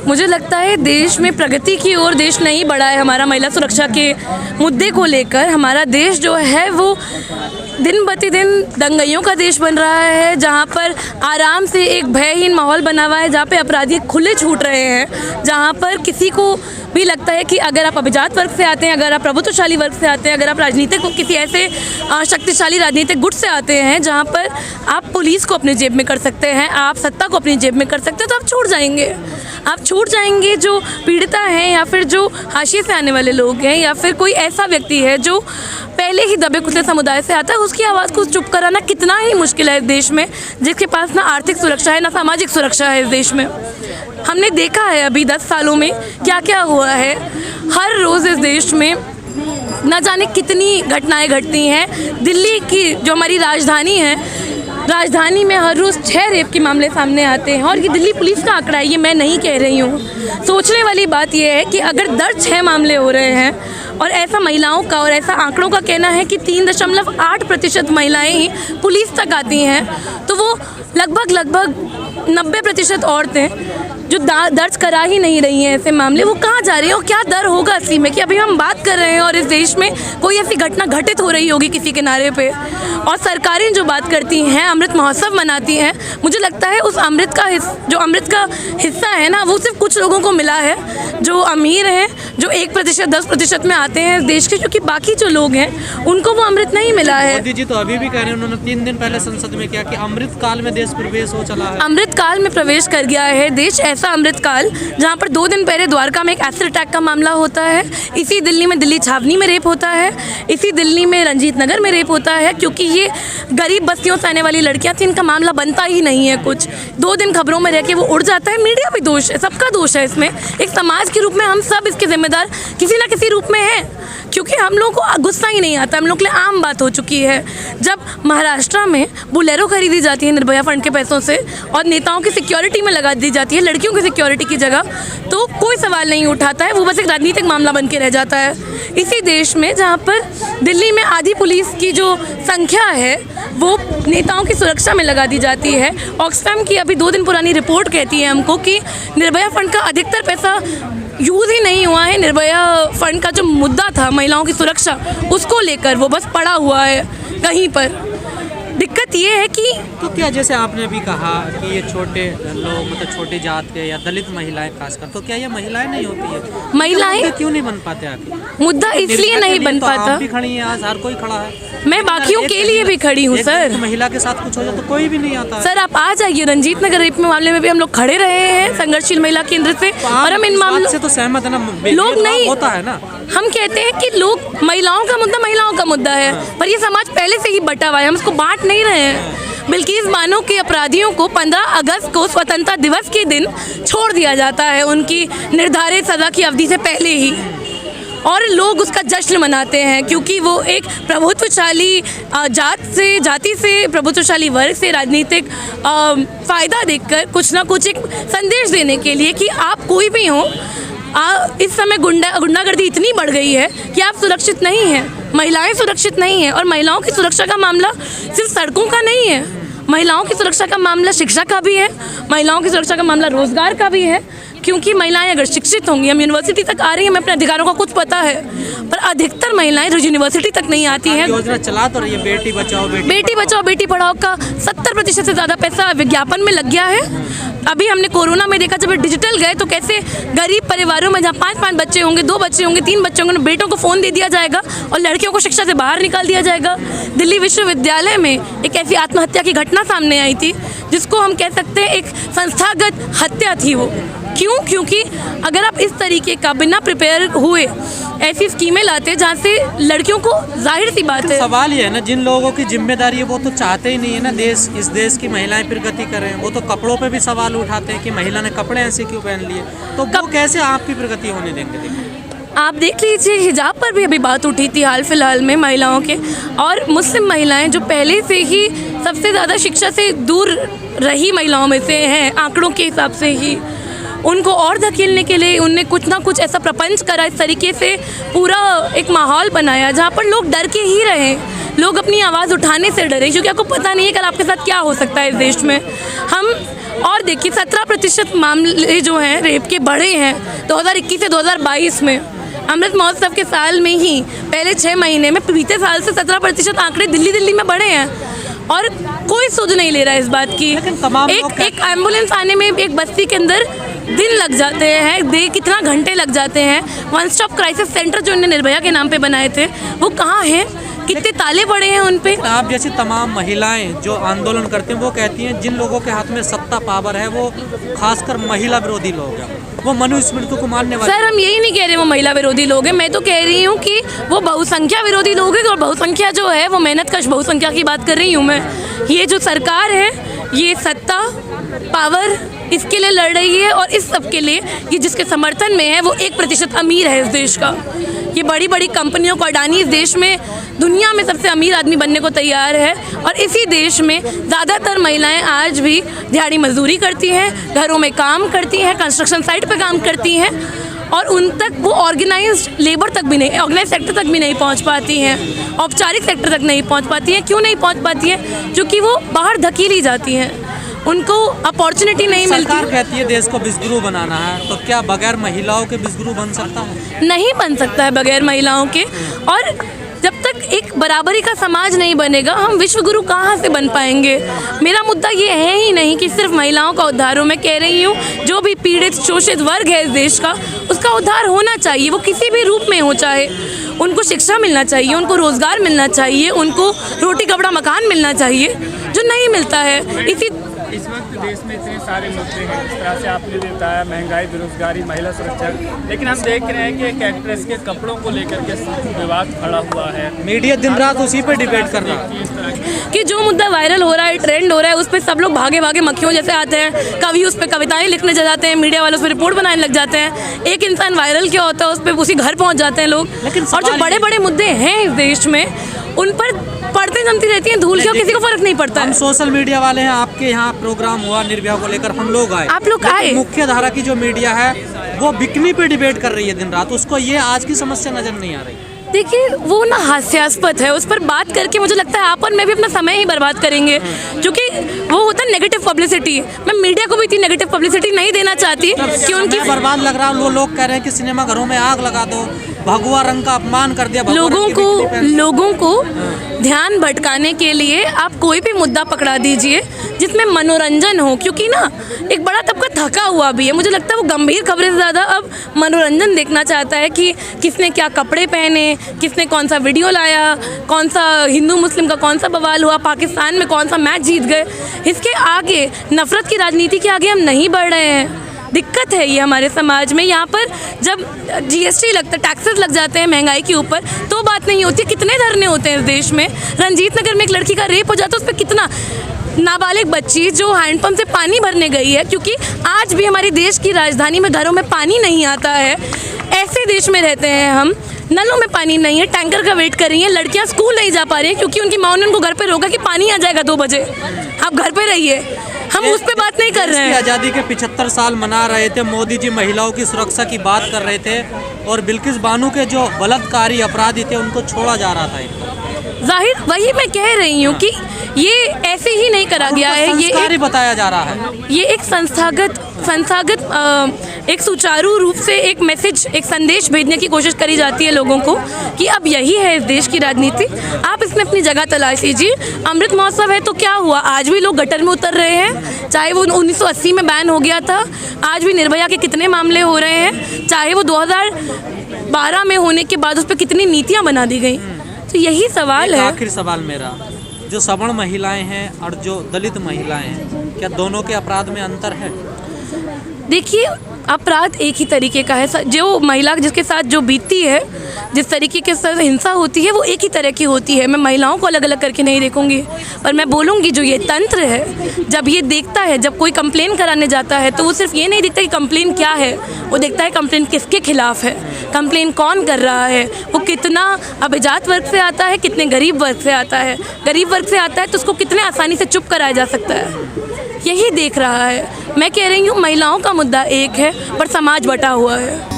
मुझे लगता है देश में प्रगति की ओर देश नहीं बढ़ा है हमारा महिला सुरक्षा के मुद्दे को लेकर। हमारा देश जो है वो दिन प्रतिदिन दंगाइयों का देश बन रहा है, जहाँ पर आराम से एक भयहीन माहौल बना हुआ है, जहाँ पे अपराधी खुले छूट रहे हैं, जहाँ पर किसी को भी लगता है कि अगर आप अभिजात वर्ग से आते हैं, अगर आप प्रभुत्वशाली वर्ग से आते हैं, अगर आप राजनीतिक किसी ऐसे शक्तिशाली राजनीतिक गुट से आते हैं जहाँ पर आप पुलिस को अपनी जेब में कर सकते हैं, आप सत्ता को अपनी जेब में कर सकते हैं, तो आप छूट जाएंगे। आप छूट जाएंगे। जो पीड़िता हैं या फिर जो हाशिए से आने वाले लोग हैं या फिर कोई ऐसा व्यक्ति है जो पहले ही दबे कुचले समुदाय से आता है, उसकी आवाज़ को चुप कराना कितना ही मुश्किल है इस देश में, जिसके पास ना आर्थिक सुरक्षा है ना सामाजिक सुरक्षा है इस देश में। हमने देखा है अभी 10 सालों में क्या क्या हुआ है। हर रोज़ इस देश में न जाने कितनी घटनाएं घटती हैं। दिल्ली की जो हमारी राजधानी है, राजधानी में हर रोज़ 6 रेप के मामले सामने आते हैं और ये दिल्ली पुलिस का आंकड़ा है, ये मैं नहीं कह रही हूँ। सोचने वाली बात यह है कि अगर दर्ज 6 मामले हो रहे हैं और ऐसा महिलाओं का और ऐसा आंकड़ों का कहना है कि 3.8% महिलाएं ही पुलिस तक आती हैं, तो वो लगभग 90% औरतें जो दर्ज करा ही नहीं रही हैं ऐसे मामले, वो कहाँ जा रही हैं और क्या डर होगा इसी में कि अभी हम बात कर रहे हैं और इस देश में कोई ऐसी घटना घटित हो रही होगी किसी किनारे पे और सरकारें जो बात करती हैं, अमृत महोत्सव मनाती हैं। मुझे लगता है उस अमृत का हिस्सा है ना, वो सिर्फ कुछ लोगों को मिला है, जो अमीर हैं, जो 1% 10% में आते हैं इस देश के, क्योंकि बाकी जो लोग हैं उनको वो अमृत नहीं मिला है। मोदी जी तो अभी भी कह रहे हैं, उन्होंने 3 दिन पहले संसद में किया कि अमृत काल में देश प्रवेश हो चला है। अमृत काल में प्रवेश कर गया है देश, ऐसा अमृत काल जहाँ पर 2 दिन पहले द्वारका में एक एसिड अटैक का मामला होता है, इसी दिल्ली में दिल्ली छावनी में रेप होता है, इसी दिल्ली में रंजीत नगर में रेप होता है, क्योंकि ये गरीब बस्तियों से आने वाली लड़कियां थी, इनका मामला बनता ही नहीं है कुछ। 2 दिन खबरों में रह के वो उड़ जाता है। मीडिया भी दोष है, सबका दोष है इसमें। एक समाज के रूप में हम सब इसके जिम्मेदार किसी ना किसी रूप में हैं, क्योंकि हम लोगों को गुस्सा ही नहीं आता, हम लोग के लिए आम बात हो चुकी है। जब महाराष्ट्र में बुलेरो खरीदी जाती है निर्भया फंड के पैसों से और नेताओं की सिक्योरिटी में लगा दी जाती है, लड़कियों की सिक्योरिटी की जगह, तो कोई सवाल नहीं उठाता है, वो बस एक राजनीतिक मामला बन के रह जाता है। इसी देश में जहाँ पर दिल्ली में आधी पुलिस की जो संख्या है वो नेताओं की सुरक्षा में लगा दी जाती है। ऑक्सफैम की अभी 2 दिन पुरानी रिपोर्ट कहती है हमको कि निर्भया फंड का अधिकतर पैसा यूज़ ही नहीं हुआ है। निर्भया फंड का जो मुद्दा था महिलाओं की सुरक्षा, उसको लेकर वो बस पड़ा हुआ है कहीं पर। दिक्कत ये है कि तो क्या, जैसे आपने भी कहा कि ये छोटे लोग मतलब छोटी जात के या दलित महिलाएं खासकर, तो क्या ये महिलाएं नहीं होती है? महिलाएं क्यों नहीं बन पाते आखिर? मुद्दा इसलिए नहीं बन पाता। आप भी खड़ी हैं आज, हर कोई खड़ा है। मैं बाकियों के लिए भी खड़ी हूँ सर। महिला के साथ कुछ हो जाए तो कोई भी नहीं आता सर। आप आ जाइए, रंजीत नगर रेप मामले में भी हम लोग खड़े रहे हैं संघर्षशील महिला केंद्र से, और हम इन मामलों से तो सहमत है ना, लोग नहीं होता है ना। हम कहते हैं कि लोग महिलाओं का मुद्दा है, पर ये समाज पहले से ही बटा हुआ है, हम इसको बांट नहीं रहे हैं। बिल्किस बानो के अपराधियों को 15 अगस्त को स्वतंत्रता दिवस के दिन छोड़ दिया जाता है उनकी निर्धारित सजा की अवधि से पहले ही, और लोग उसका जश्न मनाते हैं क्योंकि वो एक प्रभुत्वशाली जाति से प्रभुत्वशाली वर्ग से राजनीतिक फ़ायदा देखकर कुछ ना कुछ एक संदेश देने के लिए कि आप कोई भी हो, इस समय गुंडागर्दी इतनी बढ़ गई है कि आप सुरक्षित नहीं हैं, महिलाएं सुरक्षित नहीं हैं। और महिलाओं की सुरक्षा का मामला सिर्फ सड़कों का नहीं है, महिलाओं की सुरक्षा का मामला शिक्षा का भी है, महिलाओं की सुरक्षा का मामला रोजगार का भी है, क्योंकि महिलाएं अगर शिक्षित होंगी, हम यूनिवर्सिटी तक आ रही हैं, हमें अपने अधिकारों का कुछ पता है, पर अधिकतर महिलाएं यूनिवर्सिटी तक नहीं आती हैं। योजना चला तो रही है बेटी बचाओ बेटी पढ़ाओ का 70% से ज़्यादा पैसा विज्ञापन में लग गया है। अभी हमने कोरोना में देखा, जब डिजिटल गए तो कैसे गरीब परिवारों में जहाँ 5 बच्चे होंगे, 2 बच्चे होंगे, 3 बच्चे होंगे, बेटों को फ़ोन दे दिया जाएगा और लड़कियों को शिक्षा से बाहर निकाल दिया जाएगा। दिल्ली विश्वविद्यालय में एक ऐसी आत्महत्या की घटना सामने आई थी जिसको हम कह सकते हैं एक संस्थागत हत्या थी वो। क्यों? क्योंकि अगर आप इस तरीके का बिना प्रिपेयर हुए ऐसी स्कीमें लाते जहाँ से लड़कियों को, जाहिर सी बात है, सवाल ये है ना, जिन लोगों की जिम्मेदारी है वो तो चाहते ही नहीं है ना इस देश की महिलाएं प्रगति करें। वो तो कपड़ों पे भी सवाल उठाते हैं कि महिला ने कपड़े ऐसे क्यों पहन लिए, तो वो कैसे आपकी प्रगति होने देंगे? आप देख लीजिए, हिजाब पर भी अभी बात उठी थी हाल फिलहाल में महिलाओं के, और मुस्लिम महिलाएं जो पहले से ही सबसे ज़्यादा शिक्षा से दूर रही महिलाओं में से हैं, आंकड़ों के हिसाब से ही, उनको और धकेलने के लिए उनने कुछ ना कुछ ऐसा प्रपंच करा, इस तरीके से पूरा एक माहौल बनाया जहाँ पर लोग डर के ही रहे, लोग अपनी आवाज़ उठाने से डरे, क्योंकि आपको पता नहीं है कल आपके साथ क्या हो सकता है इस देश में। हम और देखिए 17% मामले जो हैं रेप के बढ़े हैं 2021 से 2022 में। अमृत महोत्सव के साल में ही पहले 6 महीने में बीते साल से 17% आंकड़े दिल्ली में बढ़े हैं और कोई सुध नहीं ले रहा है इस बात की। एक एम्बुलेंस आने में एक बस्ती के अंदर दिन लग जाते हैं, कितना घंटे लग जाते हैं। वन स्टॉप क्राइसिस सेंटर जो इन्होंने निर्भया के नाम पे बनाए थे वो कहाँ हैं, कितने ताले पड़े हैं उन पे। आप जैसी तमाम महिलाएं जो आंदोलन करते हैं वो कहती हैं जिन लोगों के हाथ में सत्ता पावर है वो खासकर महिला विरोधी लोग हैं, वो मनुस्मृति को मानने वाले। सर हम यही नहीं कह रहे वो महिला विरोधी लोग हैं, मैं तो कह रही हूँ कि वो बहुसंख्या विरोधी लोग हैं। और बहुसंख्या जो है वो मेहनतकश बहुसंख्या की बात कर रही हूँ मैं। ये जो सरकार है ये सत्ता पावर इसके लिए लड़ रही है और इस सब के लिए ये जिसके समर्थन में है वो 1% अमीर है इस देश का। ये बड़ी बड़ी कंपनियों को अडानी इस देश में दुनिया में सबसे अमीर आदमी बनने को तैयार है और इसी देश में ज़्यादातर महिलाएं आज भी दिहाड़ी मजदूरी करती हैं, घरों में काम करती हैं, कंस्ट्रक्शन साइट पे काम करती हैं और उन तक वो ऑर्गेनाइज्ड लेबर तक भी नहीं, ऑर्गेनाइज सेक्टर तक भी नहीं पहुंच पाती हैं, औपचारिक सेक्टर तक नहीं पहुंच पाती हैं। क्यों नहीं पहुंच पाती हैं? क्योंकि वो बाहर धकेली जाती हैं, उनको अपॉर्चुनिटी नहीं मिलती। सरकार कहती है देश को विश्वगुरु बनाना है, तो क्या बगैर महिलाओं के विश्वगुरु बन सकता है? नहीं बन सकता है बगैर महिलाओं के। और जब तक एक बराबरी का समाज नहीं बनेगा हम विश्वगुरु कहाँ से बन पाएंगे। मेरा मुद्दा ये है ही नहीं कि सिर्फ महिलाओं का उद्धार हो। मैं कह रही हूँ जो भी पीड़ित शोषित वर्ग है इस देश का उसका उद्धार होना चाहिए, वो किसी भी रूप में हो। चाहे उनको शिक्षा मिलना चाहिए, उनको रोज़गार मिलना चाहिए, उनको रोटी कपड़ा मकान मिलना चाहिए जो नहीं मिलता है। इस वक्त देश में इतने सारे मुद्दे हैं, जिस तरह से आपने बताया महंगाई, बेरोजगारी, महिला सुरक्षा, लेकिन हम देख रहे हैं कि एक एक्ट्रेस के कपड़ों को लेकर के विवाद खड़ा हुआ है। मीडिया दिन रात उसी पे डिबेट कर रहा है कि जो मुद्दा वायरल हो रहा है, ट्रेंड हो रहा है, उस पर सब लोग भागे भागे मक्खियों जैसे आते हैं। कभी उस पर कविताएं लिखने जा जाते हैं, मीडिया वाले उस पर रिपोर्ट बनाने लग जाते हैं। एक इंसान वायरल क्या होता है उस पर उसी घर पहुँच जाते हैं लोग। और जो बड़े बड़े मुद्दे हैं इस देश में उन पर पड़ते जमती रहती हैं धूल, क्यों किसी को फर्क नहीं पड़ता। हम सोशल मीडिया वाले हैं, आपके यहाँ प्रोग्राम हुआ निर्भया को लेकर, हम लोग आए, आप लोग आए। मुख्य धारा की जो मीडिया है वो बिकनी पे डिबेट कर रही है दिन रात, उसको ये आज की समस्या नजर नहीं आ रही। देखिए वो ना हास्यास्पद है, उस पर बात करके मुझे लगता है आप और मैं भी अपना समय ही बर्बाद करेंगे, क्योंकि वो होता है नेगेटिव पब्लिसिटी। मैं मीडिया को भी इतनी नेगेटिव पब्लिसिटी नहीं देना चाहती कि उनकी बर्बाद लग रहा है। वो लोग कह रहे हैं कि सिनेमा घरों में आग लगा दो, भगवा रंग का अपमान कर दिया। लोगों को ध्यान भटकाने के लिए आप कोई भी मुद्दा पकड़ा दीजिए जिसमें मनोरंजन हो, क्योंकि ना एक बड़ा तबका थका हुआ भी है। मुझे लगता है वो गंभीर खबरें से ज़्यादा अब मनोरंजन देखना चाहता है कि किसने क्या कपड़े पहने, किसने कौन सा वीडियो लाया, कौन सा हिंदू मुस्लिम का कौन सा बवाल हुआ, पाकिस्तान में कौन सा मैच जीत गए। इसके आगे नफरत की राजनीति के आगे हम नहीं बढ़ रहे हैं। दिक्कत है ये हमारे समाज में। यहाँ पर जब जीएसटी लगता है, टैक्सेस लग जाते हैं महंगाई के ऊपर, तो बात नहीं होती। कितने धरने होते हैं इस देश में। रंजीत नगर में एक लड़की का रेप हो जाता है, उस पर कितना नाबालिग बच्ची जो हैंडपंप से पानी भरने गई है, क्योंकि आज भी हमारे देश की राजधानी में घरों में पानी नहीं आता है। ऐसे देश में रहते हैं हम, नलों में पानी नहीं है, टैंकर का वेट कर रही हैं। लड़कियां स्कूल नहीं जा पा रही हैं क्योंकि उनकी माँ ने उनको घर पे रोका कि पानी आ जाएगा 2 बजे, आप घर पे रहिए। हम उस पे बात नहीं कर रहे हैं। आज़ादी के 75 साल मना रहे थे, मोदी जी महिलाओं की सुरक्षा की बात कर रहे थे और बिल्किस बानो के जो बलात्कारी अपराधी थे उनको छोड़ा जा रहा था। जाहिर वही मैं कह रही हूँ कि ये ऐसे ही नहीं करा गया है, ये बताया जा रहा है। ये एक संस्थागत एक सुचारू रूप से एक मैसेज, एक संदेश भेजने की कोशिश करी जाती है लोगों को कि अब यही है इस देश की राजनीति, आप इसमें अपनी जगह तलाश लीजिए। अमृत महोत्सव है तो क्या हुआ, आज भी लोग गटर में उतर रहे हैं। चाहे वो 1980 में बैन हो गया था, आज भी निर्भया के कितने मामले हो रहे हैं। चाहे वो 2012 में होने के बाद उस पर कितनी नीतियाँ बना दी गई। तो यही सवाल है। आखिरी सवाल मेरा, जो सवर्ण महिलाएं हैं और जो दलित महिलाएं हैं, क्या दोनों के अपराध में अंतर है? देखिए अपराध एक ही तरीके का है। जो महिला जिसके साथ जो बीतती है, जिस तरीके के साथ हिंसा होती है वो एक ही तरह की होती है। मैं महिलाओं को अलग अलग करके नहीं देखूंगी, पर मैं बोलूँगी जो ये तंत्र है जब ये देखता है, जब कोई कंप्लेन कराने जाता है तो वो सिर्फ ये नहीं देखता कि कंप्लेन क्या है, वो देखता है कंप्लेन किसके खिलाफ है, कंप्लेन कौन कर रहा है, वो कितना अभिजात वर्ग से आता है, कितने गरीब वर्ग से आता है। गरीब वर्ग से आता है तो उसको कितने आसानी से चुप कराया जा सकता है, यही देख रहा है। मैं कह रही हूँ महिलाओं का मुद्दा एक है पर समाज बटा हुआ है।